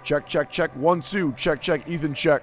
Check, check, check. 1, 2. Check, check. Ethan, check.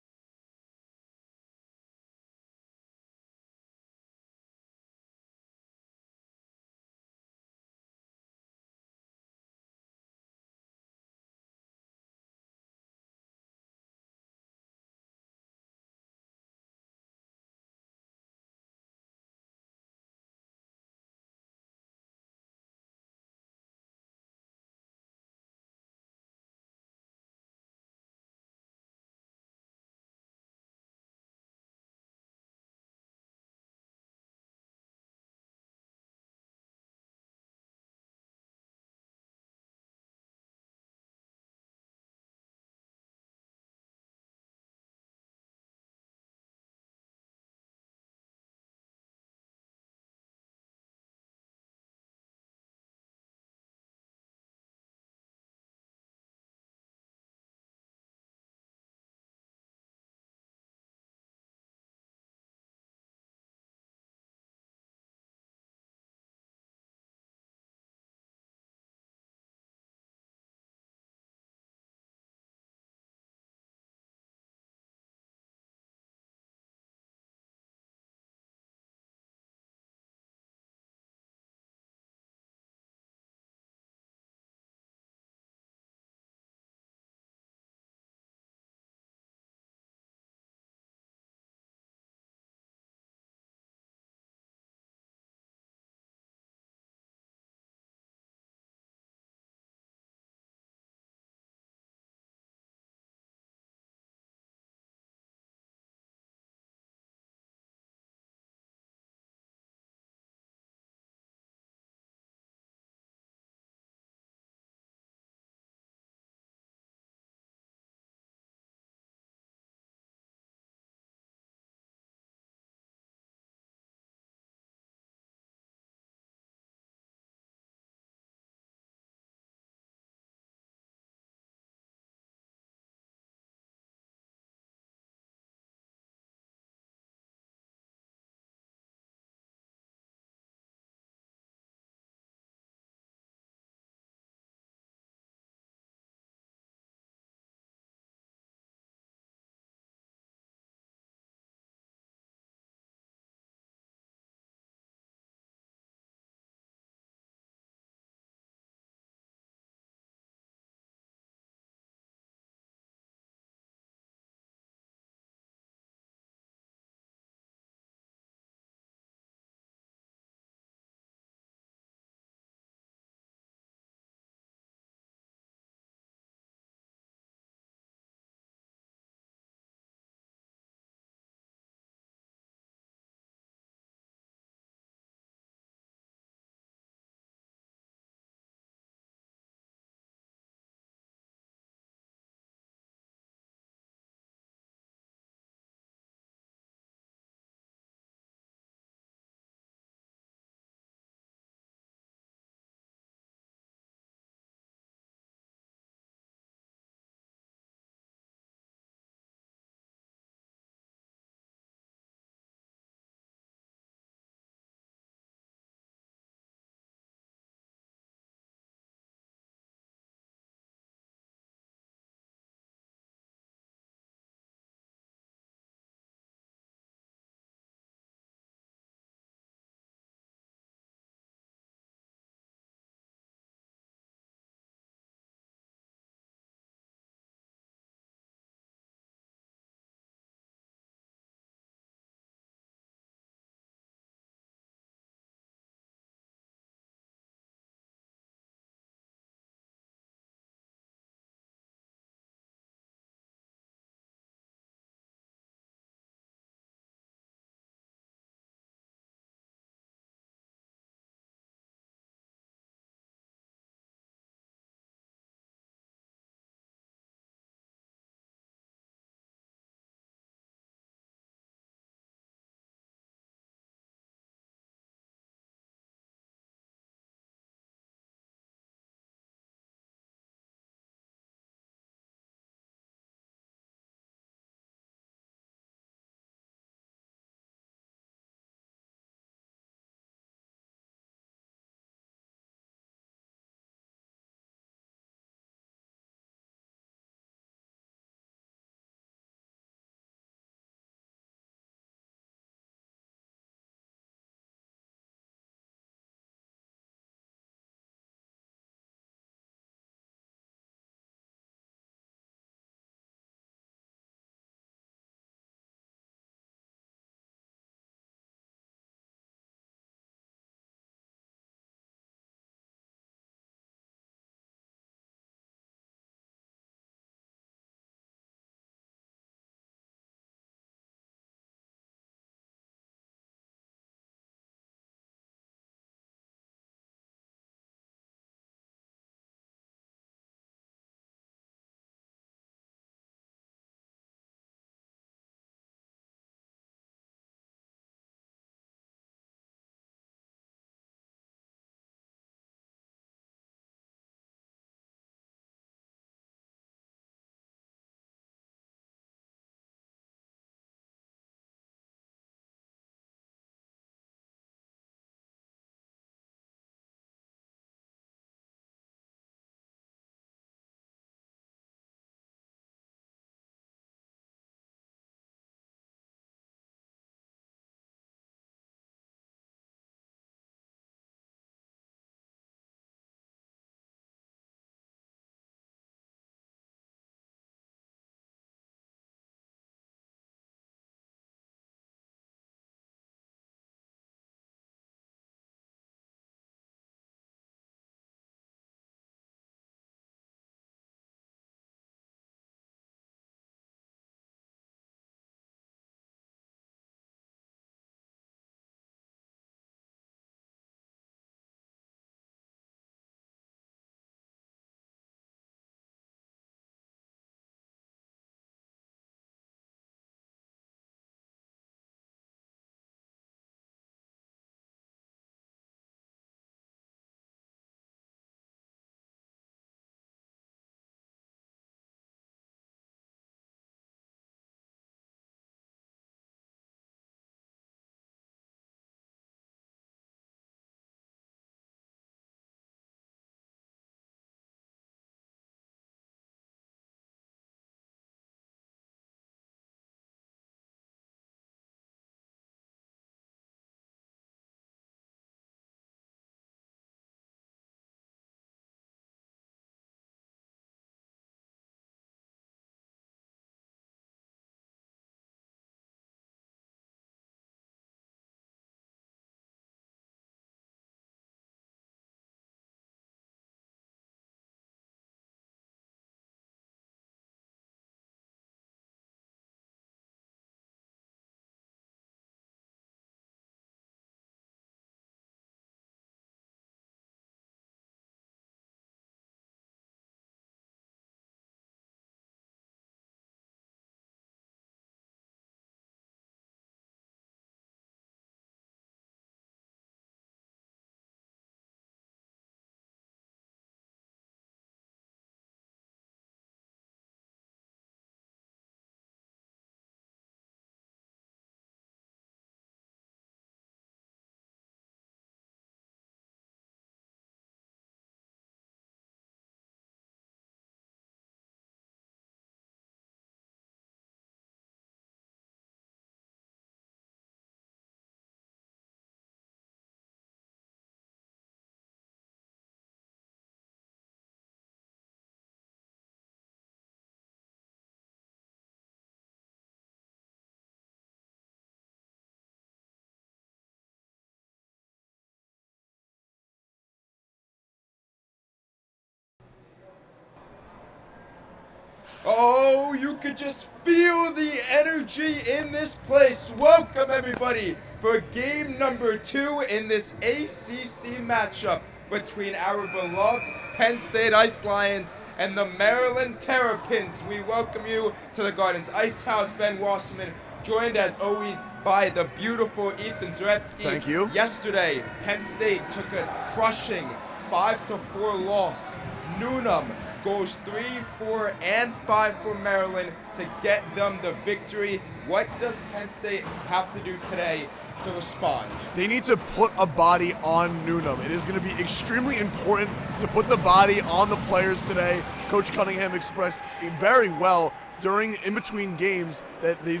Oh, you could just feel the energy in this place. Welcome, everybody, for game number 2 in this ACC matchup between our beloved Penn State Ice Lions and the Maryland Terrapins. We welcome you to the Gardens Ice House. Ben Wasserman, joined as always by the beautiful Ethan Zaretsky. Thank you. Yesterday, Penn State took a crushing 5-4 loss. Newnham goes 3, 4, and 5 for Maryland to get them the victory. What does Penn State have to do today to respond? They need to put a body on Newnham. It is going to be extremely important to put the body on the players today. Coach Cunningham expressed very well in between games that the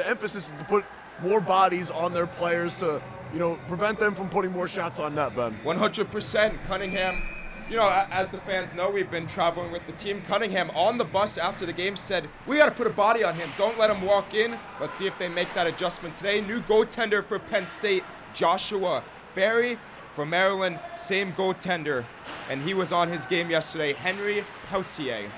emphasis is to put more bodies on their players to, prevent them from putting more shots on net, Ben. 100%. Cunningham, as the fans know, we've been traveling with the team. Cunningham on the bus after the game said, we got to put a body on him. Don't let him walk in. Let's see if they make that adjustment today. New goaltender for Penn State, Joshua Ferry. For Maryland, same goaltender, and he was on his game yesterday, Henry Peltier.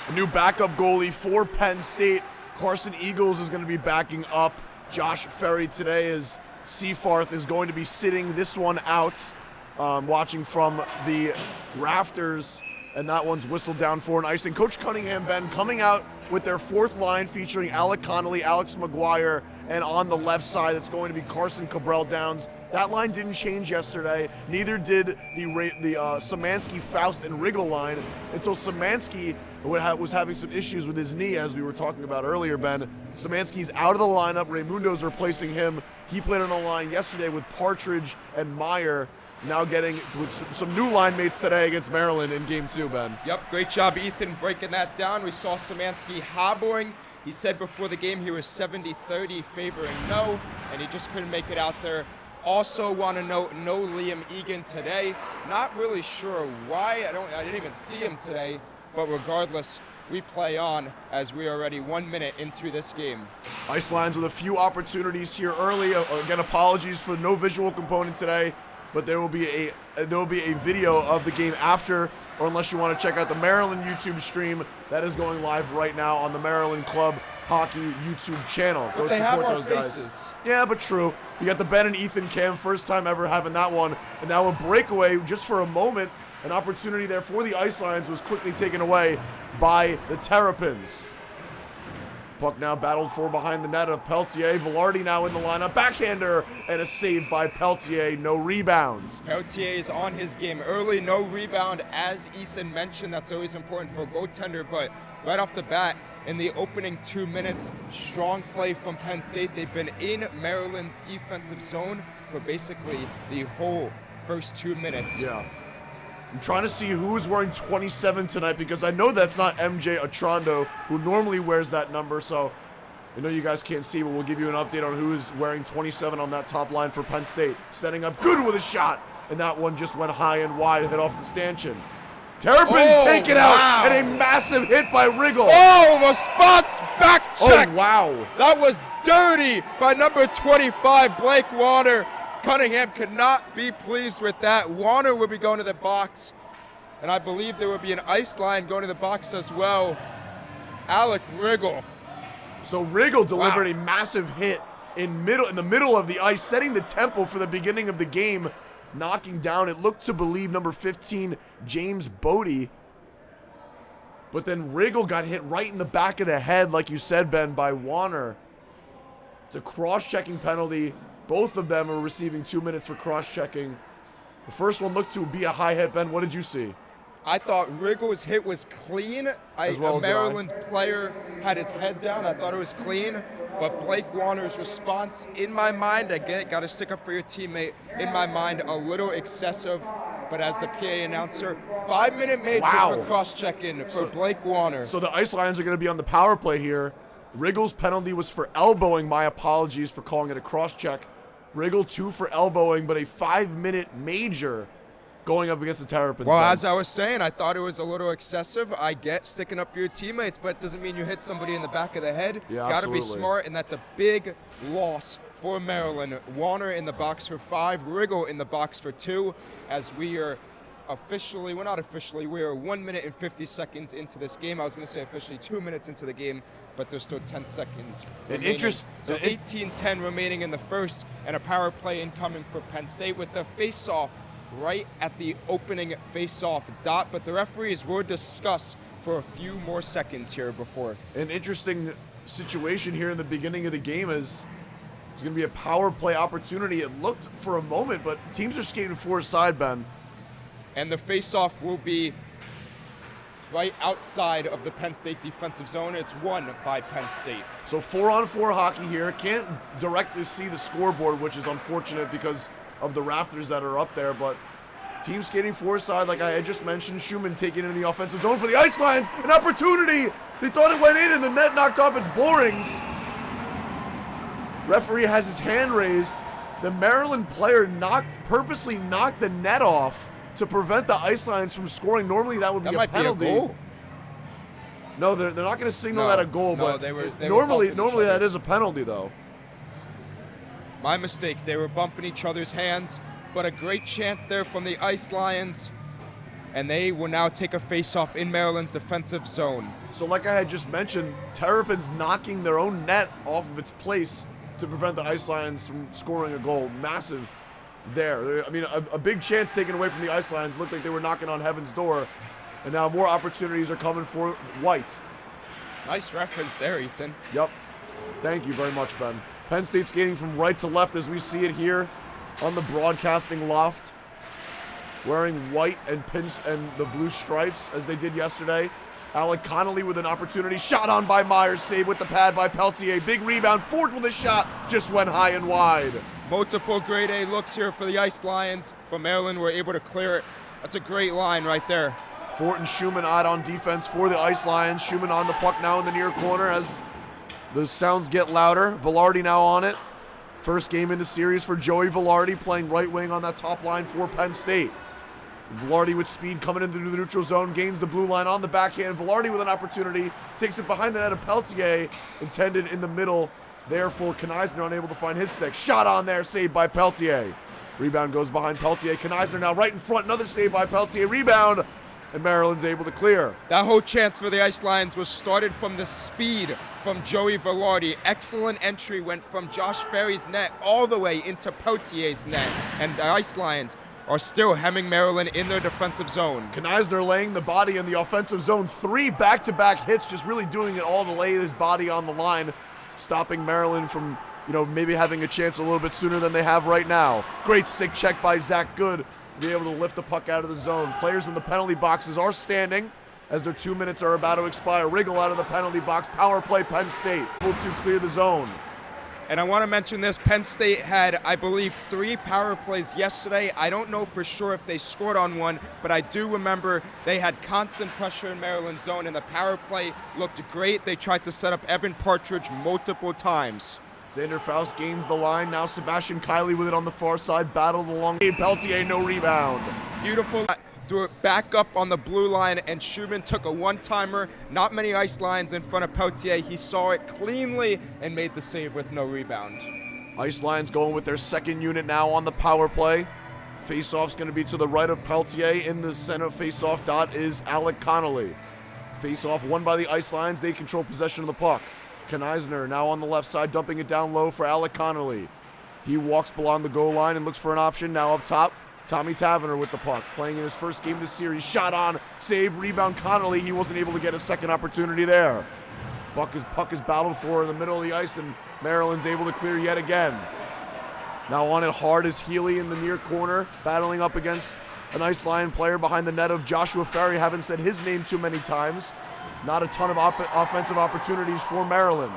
A new backup goalie for Penn State. Carson Eagles is going to be backing up Josh Ferry today, as Seafarth is going to be sitting this one out, watching from the rafters, and that one's whistled down for an icing. Coach Cunningham, Ben, coming out with their fourth line featuring Alec Connolly, Alex McGuire, and on the left side it's going to be Carson Cabral Downs. That line didn't change yesterday. Neither did the Szymanski, Faust, and Riggle line until Szymanski was having some issues with his knee, as we were talking about earlier, Ben. Szymanski's out of the lineup. Raymundo's replacing him. He played on the line yesterday with Partridge and Meyer. Now getting with some new line mates today against Maryland in game 2, Ben. Yep, great job, Ethan, breaking that down. We saw Szymanski hobbling. He said before the game he was 70-30 favoring no, and he just couldn't make it out there. Also want to note no Liam Egan today. Not really sure why. I didn't even see him today, but regardless, we play on as we are already 1 minute into this game. Ice Lions with a few opportunities here early. Again, apologies for no visual component today, but there will be a video of the game after, or unless you want to check out the Maryland YouTube stream that is going live right now on the Maryland Club Hockey YouTube channel. Go support those guys. Yeah, but true. You got the Ben and Ethan cam, first time ever having that one, and now a breakaway just for a moment. An opportunity there for the Ice Lions was quickly taken away by the Terrapins. Puck now battled for behind the net of Peltier. Velarde now in the lineup. Backhander and a save by Peltier. No rebounds. Peltier is on his game early. No rebound, as Ethan mentioned. That's always important for a goaltender. But right off the bat, in the opening 2 minutes, strong play from Penn State. They've been in Maryland's defensive zone for basically the whole first 2 minutes. Yeah. I'm trying to see who's wearing 27 tonight, because I know that's not MJ Atrondo, who normally wears that number. So I know you guys can't see, but we'll give you an update on who is wearing 27 on that top line for Penn State. Setting up good with a shot, and that one just went high and wide, hit off the stanchion. Terrapins take it out, and a massive hit by Riggle. Oh, response back check. Oh, wow. That was dirty by number 25, Blake Warner. Cunningham could not be pleased with that. Warner will be going to the box, and I believe there will be an ice line going to the box as well. Alec Riggle. So Riggle delivered a massive hit in the middle of the ice, setting the tempo for the beginning of the game, knocking down, it looked to believe, number 15, James Bodie. But then Riggle got hit right in the back of the head, like you said, Ben, by Warner. It's a cross-checking penalty. Both of them are receiving 2 minutes for cross-checking. The first one looked to be a high hit. Ben, what did you see? I thought Riggle's hit was clean. A Maryland player had his head down. I thought it was clean. But Blake Warner's response, in my mind, again, got to stick up for your teammate, in my mind, a little excessive. But as the PA announcer, 5-minute major for cross-checking for Blake Warner. So the Ice Lions are going to be on the power play here. Riggle's penalty was for elbowing. My apologies for calling it a cross-check. Riggle 2 for elbowing, but a 5-minute major going up against the Terrapins. Well, as I was saying, I thought it was a little excessive. I get sticking up for your teammates, but it doesn't mean you hit somebody in the back of the head. Yeah, got to be smart, and that's a big loss for Maryland. Warner in the box for 5, Riggle in the box for 2, as we are officially, well, not officially, we're 1 minute and 50 seconds into this game. I was going to say officially 2 minutes into the game, but there's still 10 seconds remaining. So 18-10 remaining in the first, and a power play incoming for Penn State with the face-off right at the opening face-off dot, but the referees will discuss for a few more seconds here before. An interesting situation here in the beginning of the game is it's going to be a power play opportunity. It looked for a moment, but teams are skating four side, Ben. And the face-off will be right outside of the Penn State defensive zone. It's won by Penn State. So 4-on-4 hockey here. Can't directly see the scoreboard, which is unfortunate because of the rafters that are up there, but team skating four side, like I had just mentioned. Schumann taking in the offensive zone for the Ice Lions. An opportunity. They thought it went in and the net knocked off its borings. Referee has his hand raised. The Maryland player purposely knocked the net off to prevent the Ice Lions from scoring. Normally that would be a penalty. Be a goal. No, they're not going to signal that a goal, no, but they were normally that is a penalty though. My mistake. They were bumping each other's hands, but a great chance there from the Ice Lions, and they will now take a face-off in Maryland's defensive zone. So like I had just mentioned, Terrapins knocking their own net off of its place to prevent the Ice Lions from scoring a goal. Massive there. I mean, a big chance taken away from the Ice Lions. Looked like they were knocking on heaven's door, and now more opportunities are coming for White. Nice reference there, Ethan. Yep. Thank you very much, Ben. Penn State skating from right to left as we see it here on the broadcasting loft, wearing white and pins and the blue stripes as they did yesterday. Alec Connolly with an opportunity, shot on by Myers, save with the pad by Peltier. Big rebound, Ford with a shot, just went high and wide. Multiple grade A looks here for the Ice Lions, but Maryland were able to clear it. That's a great line right there. Fort and Schumann out on defense for the Ice Lions. Schumann on the puck now in the near corner as the sounds get louder. Velarde now on it. First game in the series for Joey Velarde, playing right wing on that top line for Penn State. Velarde with speed coming into the neutral zone, gains the blue line on the backhand. Velarde with an opportunity, takes it behind the net of Peltier, intended in the middle. There for Kneisner, unable to find his stick. Shot on there, saved by Peltier. Rebound goes behind Peltier. Kneisner now right in front, another save by Peltier. Rebound, and Maryland's able to clear. That whole chance for the Ice Lions was started from the speed from Joey Velarde. Excellent entry, went from Josh Ferry's net all the way into Peltier's net. And the Ice Lions are still hemming Maryland in their defensive zone. Kneisner laying the body in the offensive zone. 3 back-to-back hits, just really doing it all to lay his body on the line, stopping Maryland from, maybe having a chance a little bit sooner than they have right now. Great stick check by Zach Good, to be able to lift the puck out of the zone. Players in the penalty boxes are standing as their 2 minutes are about to expire. Wriggle out of the penalty box. Power play, Penn State able to clear the zone. And I want to mention this, Penn State had, I believe, 3 power plays yesterday. I don't know for sure if they scored on one, but I do remember they had constant pressure in Maryland's zone, and the power play looked great. They tried to set up Evan Partridge multiple times. Xander Faust gains the line. Now Sebastian Kiley with it on the far side. Battled along. Peltier, no rebound. Beautiful. Threw it back up on the blue line, and Schumann took a one-timer. Not many Ice Lions in front of Peltier. He saw it cleanly and made the save with no rebound. Ice Lions going with their second unit now on the power play. Face-off's going to be to the right of Peltier. In the center face-off dot is Alec Connolly. Face-off won by the Ice Lions. They control possession of the puck. Kneisner now on the left side, dumping it down low for Alec Connolly. He walks along the goal line and looks for an option. Now up top, Tommy Taverner with the puck, playing in his first game this series. Shot on, save, rebound Connolly. He wasn't able to get a second opportunity there. Puck is battled for in the middle of the ice, and Maryland's able to clear yet again. Now on it hard is Healy in the near corner, battling up against an Ice Lion player behind the net of Joshua Ferry. Haven't said his name too many times. Not a ton of offensive opportunities for Maryland.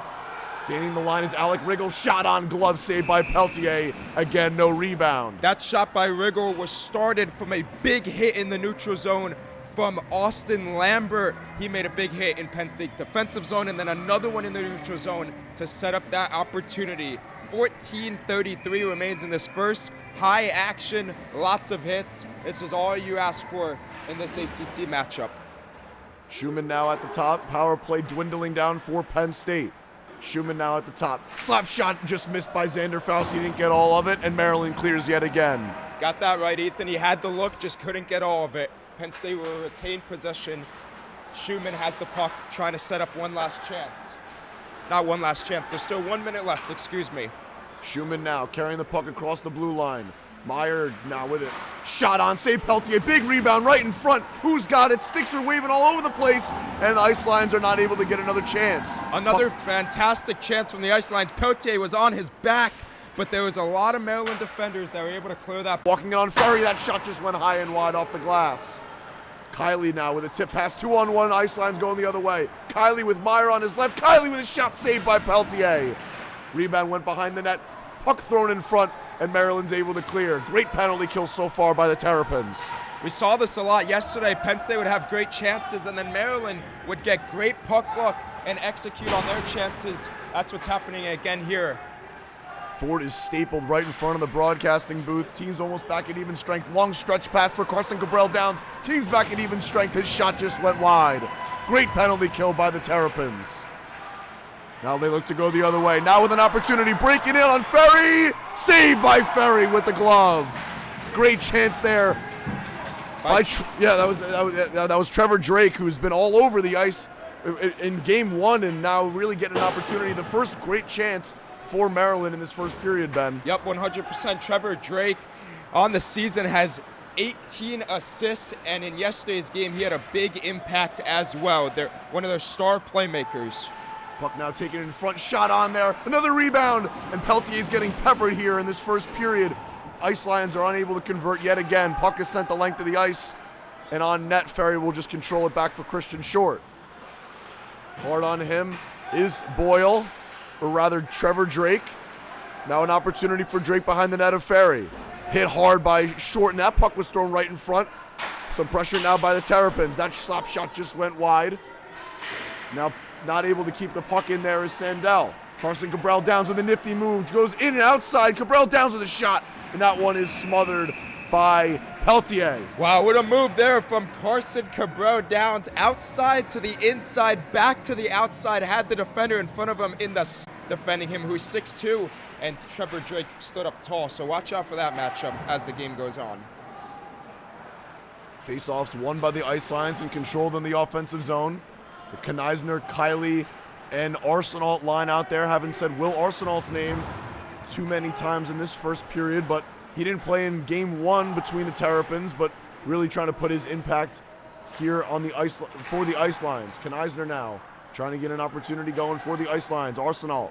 Gaining the line is Alec Wriggle. Shot on, glove save by Peltier. Again, no rebound. That shot by Wriggle was started from a big hit in the neutral zone from Austin Lambert. He made a big hit in Penn State's defensive zone, and then another one in the neutral zone to set up that opportunity. 14:33 remains in this first. High action, lots of hits. This is all you ask for in this ACC matchup. Schumann now at the top. Power play dwindling down for Penn State. Schumann now at the top. Slap shot just missed by Xander Faust. He didn't get all of it, and Maryland clears yet again. Got that right, Ethan. He had the look, just couldn't get all of it. Penn State will retain possession. Schumann has the puck, trying to set up one last chance. Not one last chance. There's still 1 minute left, excuse me. Schumann now carrying the puck across the blue line. Meyer now with it. Shot on, save Peltier. Big rebound right in front. Who's got it? Sticks are waving all over the place, and the Ice Lions are not able to get another chance. Another fantastic chance from the Ice Lions. Peltier was on his back, but there was a lot of Maryland defenders that were able to clear that. Walking it on Ferry, that shot just went high and wide off the glass. Kylie now with a tip pass, 2-on-1, Ice Lions going the other way. Kylie with Meyer on his left. Kylie with a shot saved by Peltier. Rebound went behind the net. Puck thrown in front, and Maryland's able to clear. Great penalty kill so far by the Terrapins. We saw this a lot yesterday. Penn State would have great chances, and then Maryland would get great puck luck and execute on their chances. That's what's happening again here. Ford is stapled right in front of the broadcasting booth. Team's almost back at even strength. Long stretch pass for Carson Cabral Downs. Team's back at even strength. His shot just went wide. Great penalty kill by the Terrapins. Now they look to go the other way. Now with an opportunity, breaking in on Ferry. Saved by Ferry with the glove. Great chance there. That was Trevor Drake, who's been all over the ice in game one and now really getting an opportunity. The first great chance for Maryland in this first period, Ben. Yep, 100%. Trevor Drake on the season has 18 assists, and in yesterday's game, he had a big impact as well. They're one of their star playmakers. Puck now taken in front, shot on there, another rebound, and Peltier's getting peppered here in this first period. Ice Lions are unable to convert yet again. Puck is sent the length of the ice, and on net, Ferry will just control it back for Christian Short. Hard on him is Boyle, or rather Trevor Drake. Now an opportunity for Drake behind the net of Ferry. Hit hard by Short, and that puck was thrown right in front. Some pressure now by the Terrapins. That slap shot just went wide. Now not able to keep the puck in there is Sandell. Carson Cabral Downs with a nifty move. Goes in and outside. Cabral Downs with a shot, and that one is smothered by Peltier. Wow, what a move there from Carson Cabral Downs. Outside to the inside, back to the outside. Had the defender in front of him in the defending him, who's 6'2", and Trevor Drake stood up tall. So watch out for that matchup as the game goes on. Face-offs won by the Ice Lions and controlled in the offensive zone. The Kneisner, Kylie, and Arsenault line out there. Haven't said Will Arsenault's name too many times in this first period, but he didn't play in game one between the Terrapins, but really trying to put his impact here on the ice for the Ice Lions. Kneisner now trying to get an opportunity going for the Ice Lions. Arsenault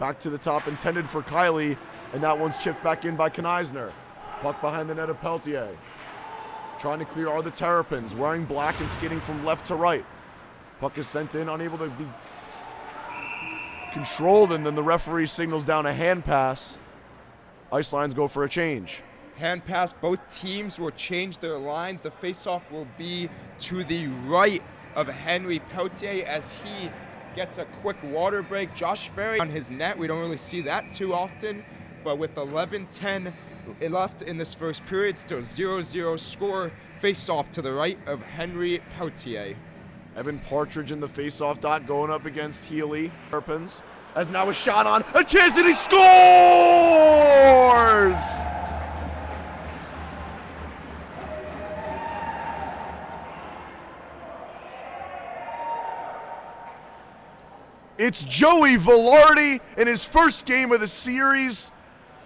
back to the top, intended for Kylie, and that one's chipped back in by Kneisner. Puck behind the net of Peltier. Trying to clear are the Terrapins, wearing black and skating from left to right. Puck is sent in, unable to be controlled, and then the referee signals down a hand pass. Ice Lions go for a change. Hand pass, both teams will change their lines. The faceoff will be to the right of Henry Peltier as he gets a quick water break. Josh Ferry on his net. We don't really see that too often, but with 11:10 left in this first period, still 0-0 score. Faceoff to the right of Henry Peltier. Evan Partridge in the faceoff dot going up against Healy. Terrapins as now a shot on, a chance, and he scores! It's Joey Velarde in his first game of the series.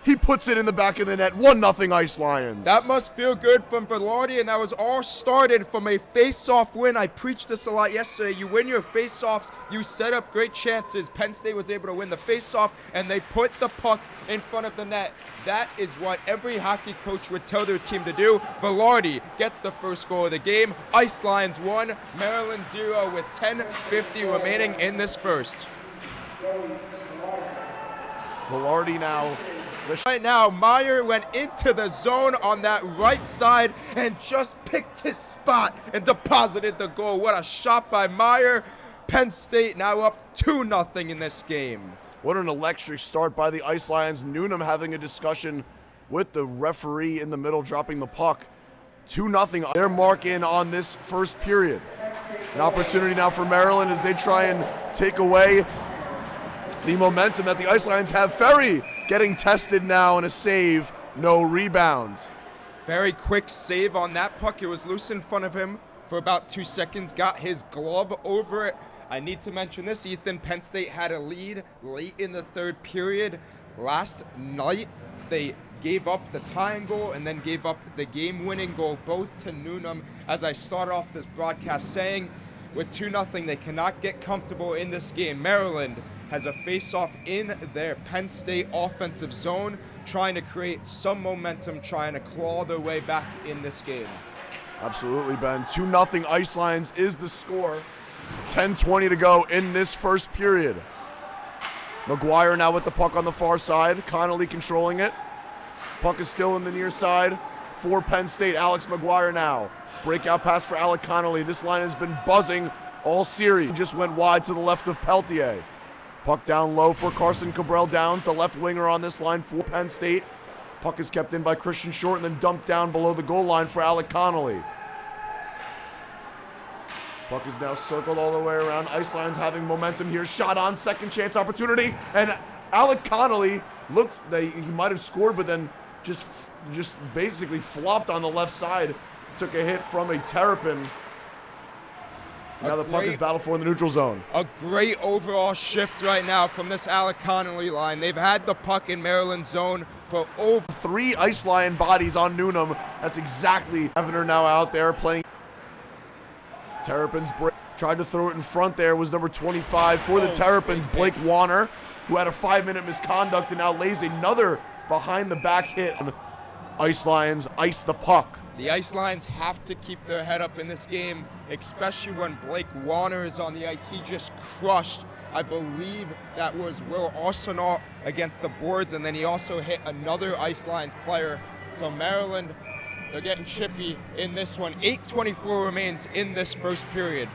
He puts it in the back of the net. 1-0 Ice Lions. That must feel good from Velarde, and that was all started from a face-off win. I preached this a lot yesterday. You win your face-offs, you set up great chances. Penn State was able to win the face-off, and they put the puck in front of the net. That is what every hockey coach would tell their team to do. Velarde gets the first goal of the game. Ice Lions 1, Maryland 0 with 10:50 remaining in this first. Velarde now. Right now, Meyer went into the zone on that right side and just picked his spot and deposited the goal. What a shot by Meyer. Penn State now up 2-0 in this game. What an electric start by the Ice Lions. Newnham having a discussion with the referee in the middle, dropping the puck. 2-0. Their mark in on this first period. An opportunity now for Maryland as they try and take away the momentum that the Ice Lions have. Ferry getting tested now in a save, no rebound. Very quick save on that puck. It was loose in front of him for about 2 seconds. Got his glove over it. I need to mention this, Ethan. Penn State had a lead late in the third period. Last night, they gave up the tying goal and then gave up the game-winning goal, both to Newnham. As I start off this broadcast saying, with 2-0, they cannot get comfortable in this game. Maryland has a face-off in their Penn State offensive zone, trying to create some momentum, trying to claw their way back in this game. Absolutely, Ben. 2-0 Ice Lions is the score. 10:20 to go in this first period. McGuire now with the puck on the far side. Connolly controlling it. Puck is still in the near side for Penn State. Alex McGuire now. Breakout pass for Alec Connolly. This line has been buzzing all series. Just went wide to the left of Peltier. Puck down low for Carson Cabral Downs, the left winger on this line for Penn State. Puck is kept in by Christian Short and then dumped down below the goal line for Alec Connolly. Puck is now circled all the way around. Ice Lions having momentum here. Shot on, second chance opportunity. And Alec Connolly looked, he might have scored, but then just basically flopped on the left side. Took a hit from a Terrapin. Now the puck is battled for in the neutral zone. A great overall shift right now from this Alec Connolly line. They've had the puck in Maryland zone for over 3 Ice Lion bodies on Newnham. That's exactly Evander now out there playing. Terrapins tried to throw it in front there, was number 25 for the Terrapins, Blake Warner, who had a 5-minute misconduct and now lays another behind the back hit. Ice Lions ice the puck. The Ice Lions have to keep their head up in this game, especially when Blake Warner is on the ice. He just crushed, I believe that was Will Arsenault against the boards, and then he also hit another Ice Lions player. So Maryland, they're getting chippy in this one. 8:24 remains in this first period.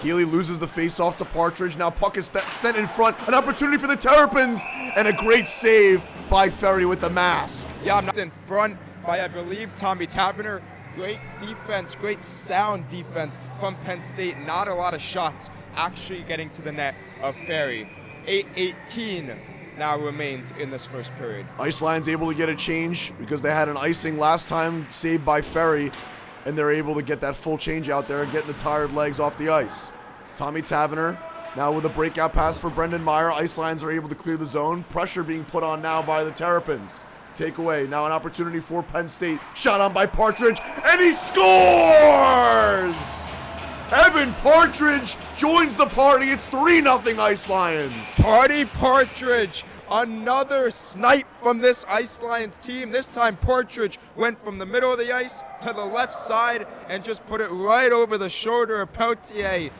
Healy loses the face-off to Partridge. Now puck is sent in front. An opportunity for the Terrapins, and a great save by Ferry with the mask. Yeah, I'm not in front by, I believe, Tommy Taverner. Great defense, great sound defense from Penn State. Not a lot of shots actually getting to the net of Ferry. 8:18 now remains in this first period. Ice Lions able to get a change because they had an icing last time saved by Ferry, and they're able to get that full change out there and getting the tired legs off the ice. Tommy Taverner now with a breakout pass for Brendan Meyer. Ice Lions are able to clear the zone. Pressure being put on now by the Terrapins. Takeaway, now an opportunity for Penn State. Shot on by Partridge, and he scores! Evan Partridge joins the party. It's 3-0 Ice Lions. Party Partridge, another snipe from this Ice Lions team. This time Partridge went from the middle of the ice to the left side and just put it right over the shoulder of Peltier.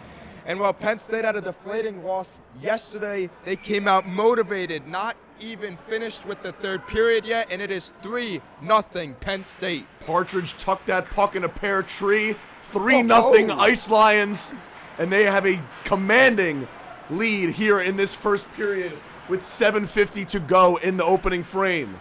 And while Penn State had a deflating loss yesterday, they came out motivated, not even finished with the third period yet, and it is 3-0 Penn State. Partridge tucked that puck in a pear tree. 3-0 Ice Lions, and they have a commanding lead here in this first period with 7:50 to go in the opening frame.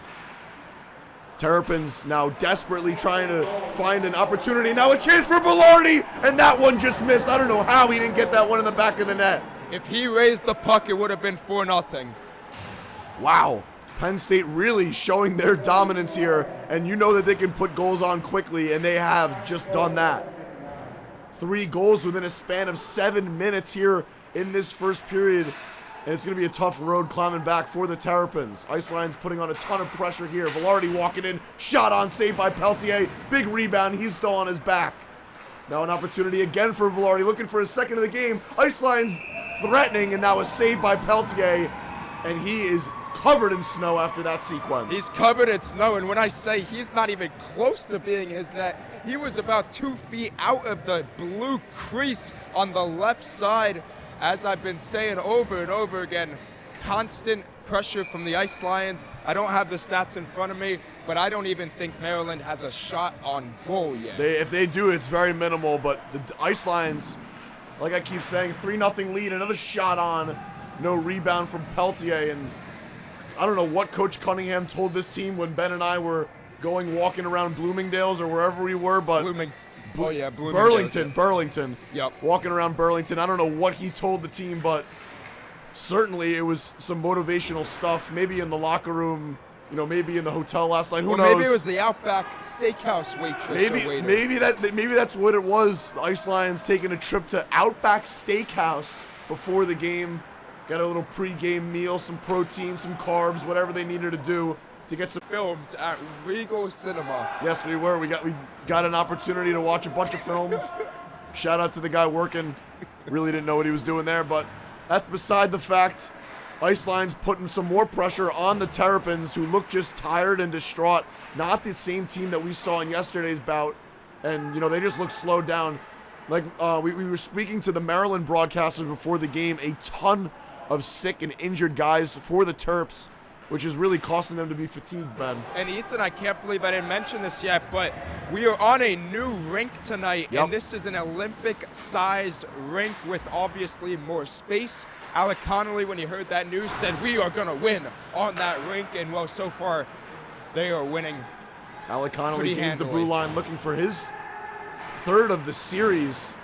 Terrapins now desperately trying to find an opportunity. Now a chance for Velarde, and that one just missed. I don't know how he didn't get that one in the back of the net. If he raised the puck, it would have been 4-0. Wow. Penn State really showing their dominance here, and you know that they can put goals on quickly, and they have just done that. 3 goals within a span of 7 minutes here in this first period, and it's going to be a tough road climbing back for the Terrapins. Ice Lions putting on a ton of pressure here. Velarde walking in, shot on, saved by Peltier. Big rebound, he's still on his back. Now an opportunity again for Velarde, looking for his second of the game. Ice Lions threatening, and now a save by Peltier, and he is covered in snow after that sequence. He's covered in snow, and when I say he's not even close to being his net, he was about 2 feet out of the blue crease on the left side. As I've been saying over and over again, constant pressure from the Ice Lions. I don't have the stats in front of me, but I don't even think Maryland has a shot on goal yet. If they do, it's very minimal, but the Ice Lions, like I keep saying, 3-0 lead, another shot on, no rebound from Peltier, and I don't know what Coach Cunningham told this team when Ben and I were walking around Bloomingdale's or wherever we were, but Burlington. Yep. Walking around Burlington. I don't know what he told the team, but certainly it was some motivational stuff. Maybe in the locker room, you know, maybe in the hotel last night. Who Or knows? maybe it was the Outback Steakhouse waitress or waiter. Maybe that's what it was. The Ice Lions taking a trip to Outback Steakhouse before the game. Got a little pre-game meal, some protein, some carbs, whatever they needed to do to get some Films at Regal Cinema. Yes, we were. We got an opportunity to watch a bunch of films. Shout out to the guy working. Really didn't know what he was doing there, but that's beside the fact. Ice Lions putting some more pressure on the Terrapins, who look just tired and distraught. Not the same team that we saw in yesterday's bout, and you know they just look slowed down. Like we were speaking to the Maryland broadcasters before the game, a ton of sick and injured guys for the Terps, which is really costing them to be fatigued, Ben. And Ethan, I can't believe I didn't mention this yet, but we are on a new rink tonight, and this is an Olympic-sized rink with obviously more space. Alec Connolly, when he heard that news, said we are going to win on that rink, and well, so far they are winning. Alec Connolly gains the blue line, looking for his third of the series.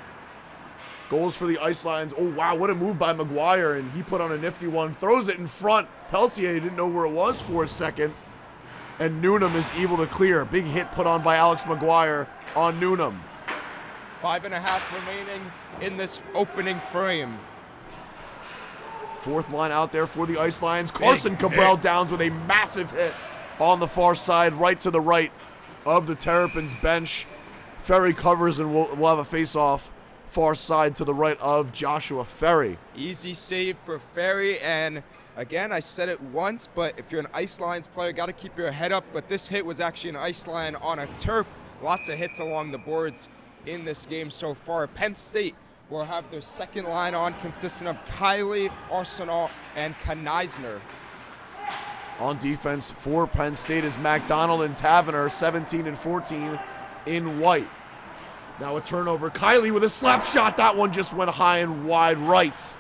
Goals for the Ice Lions. Oh, wow, what a move by McGuire, and he put on a nifty one. Throws it in front. Peltier didn't know where it was for a second, and Newnham is able to clear. Big hit put on by Alex McGuire on Newnham. 5.5 remaining in this opening frame. Fourth line out there for the Ice Lions. Carson Cabral downs with a massive hit on the far side, right to the right of the Terrapins bench. Ferry covers, and we'll have a face-off far side to the right of Joshua Ferry. Easy save for Ferry, and again, I said it once, but if you're an Ice Lions player, got to keep your head up. But this hit was actually an Ice Lion on a Terp. Lots of hits along the boards in this game so far. Penn State will have their second line on, consisting of Kiley, Arsenal, and Kneisner. On defense for Penn State is McDonald and Taverner, 17 and 14 in white. Now a turnover. Kiley with a slap shot. That one just went high and wide right.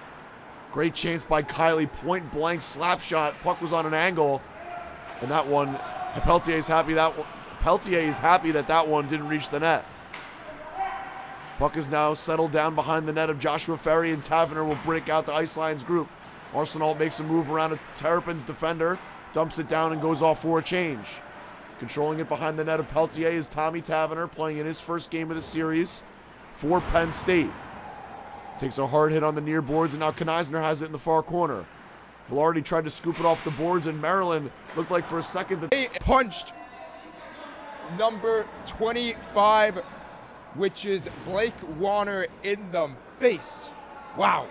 Great chance by Kiley. Point blank slap shot. Puck was on an angle. And that one, Peltier is happy that one didn't reach the net. Puck is now settled down behind the net of Joshua Ferry, and Taverner will break out the Ice Lions group. Arsenal makes a move around a Terrapins defender, dumps it down and goes off for a change. Controlling it behind the net of Peltier is Tommy Taverner, playing in his first game of the series for Penn State. Takes a hard hit on the near boards, and now Kneisner has it in the far corner. Velarde tried to scoop it off the boards, and Maryland looked like for a second that they punched number 25, which is Blake Warner, in the face. Wow.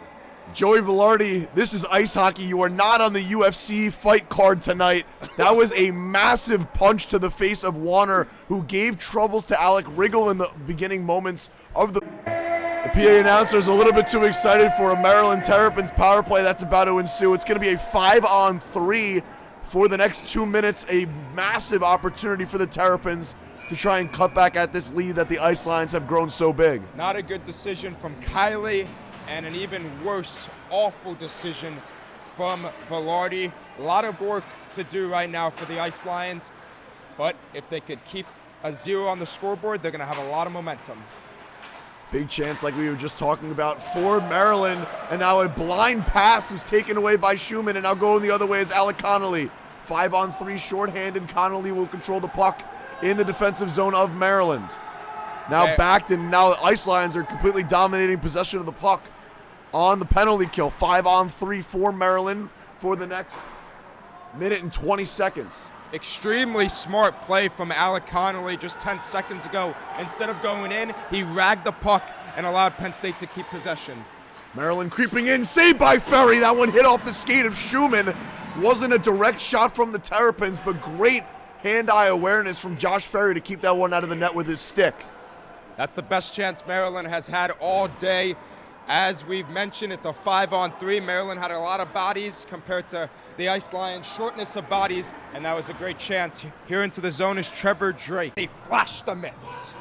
Joey Velarde, this is ice hockey. You are not on the UFC fight card tonight. That was a massive punch to the face of Warner, who gave troubles to Alec Riggle in the beginning moments of the PA announcer is a little bit too excited for a Maryland Terrapins power play that's about to ensue. It's going to be a 5-on-3 for the next 2 minutes. A massive opportunity for the Terrapins to try and cut back at this lead that the Ice Lions have grown so big. Not a good decision from Kiley, and an even worse, awful decision from Velarde. A lot of work to do right now for the Ice Lions, but if they could keep a 0 on the scoreboard, they're going to have a lot of momentum. Big chance, like we were just talking about, for Maryland, and now a blind pass is taken away by Schumann, and now going the other way is Alec Connolly. 5-on-3 shorthanded. Connolly will control the puck in the defensive zone of Maryland. Now backed, and now the Ice Lions are completely dominating possession of the puck on the penalty kill. 5-on-3 for Maryland for the next minute and 20 seconds. Extremely smart play from Alec Connolly just 10 seconds ago. Instead of going in, he ragged the puck and allowed Penn State to keep possession. Maryland creeping in, saved by Ferry. That one hit off the skate of Schumann. Wasn't a direct shot from the Terrapins, but great hand-eye awareness from Josh Ferry to keep that one out of the net with his stick. That's the best chance Maryland has had all day. As we've mentioned, it's a 5-on-3. Maryland had a lot of bodies compared to the Ice Lions' shortness of bodies, and that was a great chance. Here into the zone is Trevor Drake. He flashed the mitts.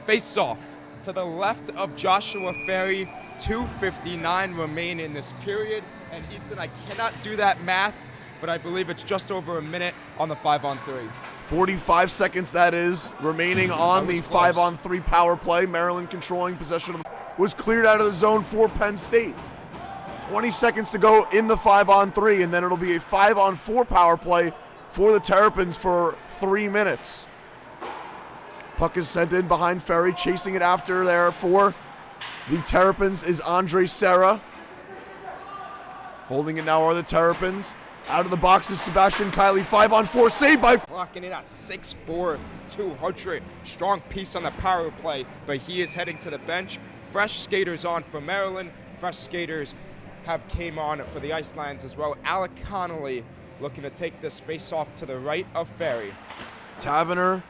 Face off to the left of Joshua Ferry. 2:59 remain in this period. And Ethan, I cannot do that math, but I believe it's just over a minute on the 5-on-3. 45 seconds, that is, remaining on the 5-on-3 power play. Maryland controlling possession of the was cleared out of the zone for Penn State. 20 seconds to go in the 5-on-3, and then it'll be a 5-on-4 power play for the Terrapins for 3 minutes. Puck is sent in behind Ferry, chasing it after there for the Terrapins is Andre Serra. Holding it now are the Terrapins. Out of the box is Sebastian Kiley, 5-on-4, saved by... Clocking in at 6'4", 200. Strong piece on the power play, but he is heading to the bench. Fresh skaters on for Maryland. Fresh skaters have came on for the Icelands as well. Alec Connolly looking to take this face-off to the right of Ferry. Taverner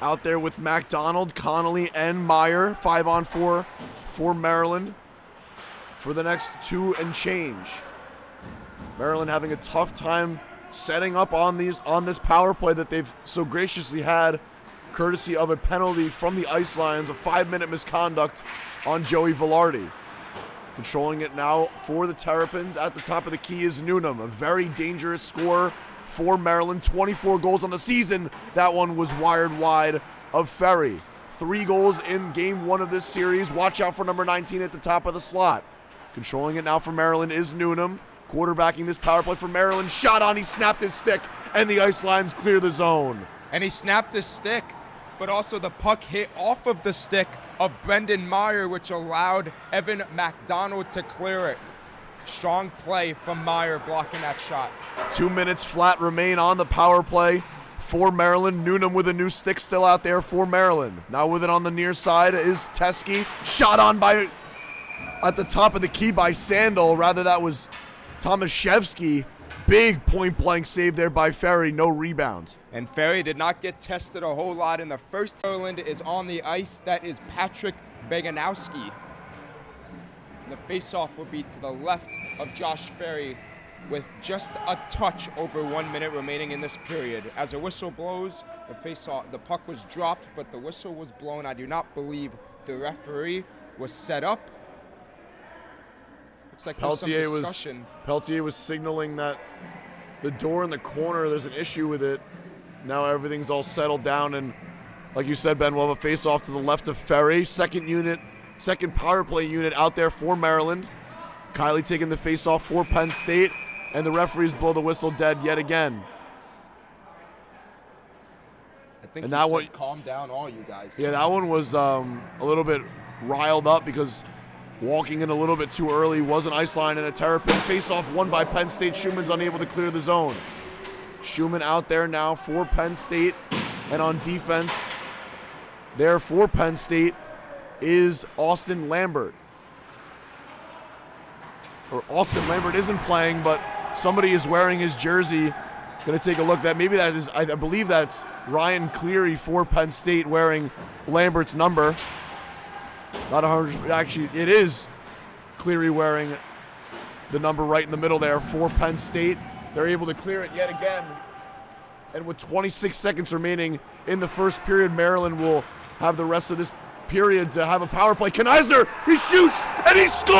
out there with MacDonald, Connolly, and Meyer, 5-on-4 for Maryland for the next 2 and change. Maryland having a tough time setting up on this power play that they've so graciously had, courtesy of a penalty from the Ice Lions, a 5-minute misconduct on Joey Velarde. Controlling it now for the Terrapins. At the top of the key is Newnham, a very dangerous scorer for Maryland. 24 goals on the season. That one was wired wide of Ferry. 3 goals in game 1 of this series. Watch out for number 19 at the top of the slot. Controlling it now for Maryland is Newnham. Quarterbacking this power play for Maryland. Shot on, he snapped his stick, and the Ice Lions clear the zone. And he snapped his stick, but also the puck hit off of the stick of Brendan Meyer, which allowed Evan MacDonald to clear it. Strong play from Meyer blocking that shot. 2 minutes flat remain on the power play for Maryland. Newnham with a new stick still out there for Maryland. Now with it on the near side is Teskey. Shot on by, at the top of the key by Sandel. Rather, that was Tomaszewski. Big point blank save there by Ferry, no rebound. And Ferry did not get tested a whole lot in the first. Maryland is on the ice. That is Patrick Beganowski. The faceoff will be to the left of Josh Ferry with just a touch over 1 minute remaining in this period. As a whistle blows, the puck was dropped, but the whistle was blown. I do not believe the referee was set up. Looks like there's some discussion. Peltier was signaling that the door in the corner, there's an issue with it. Now everything's all settled down, and like you said, Ben, we'll have a face-off to the left of Ferry. Second power play unit out there for Maryland. Kiley taking the face-off for Penn State, and the referees blow the whistle dead yet again. I think and he that said, one, calm down, all you guys. Yeah, that one was a little riled up because walking in a little bit too early was an Ice Line and a Terrapin. Face-off won by Penn State. Schumann's unable to clear the zone. Schumann out there now for Penn State, and on defense there for Penn State is Austin Lambert. Or Austin Lambert isn't playing, but somebody is wearing his jersey. Gonna take a look. Maybe that is, I believe that's Ryan Cleary for Penn State wearing Lambert's number. Not 100, actually it is Cleary wearing the number right in the middle there for Penn State. They're able to clear it yet again. And with 26 seconds remaining in the first period, Maryland will have the rest of this period to have a power play. Kneisner, he shoots and he scores!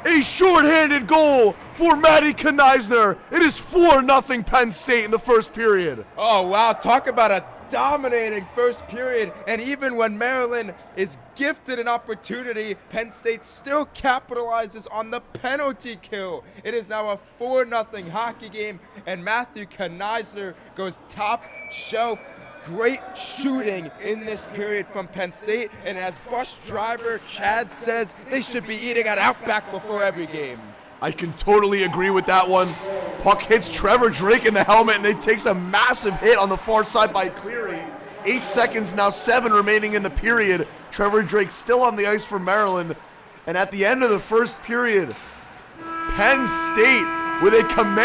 A shorthanded goal for Matty Kneisner. It is 4-0 Penn State in the first period. Oh, wow. Talk about a dominating first period. And even when Maryland is gifted an opportunity, Penn State still capitalizes on the penalty kill. It is now a 4-0 hockey game, and Matthew Kneisner goes top shelf. Great shooting in this period from Penn State, and as bus driver Chad says, they should be eating at Outback before every game. I can totally agree with that one. Puck hits Trevor Drake in the helmet, and it takes a massive hit on the far side by Cleary. 8 seconds now, 7 remaining in the period. Trevor Drake still on the ice for Maryland, and at the end of the first period, Penn State with a command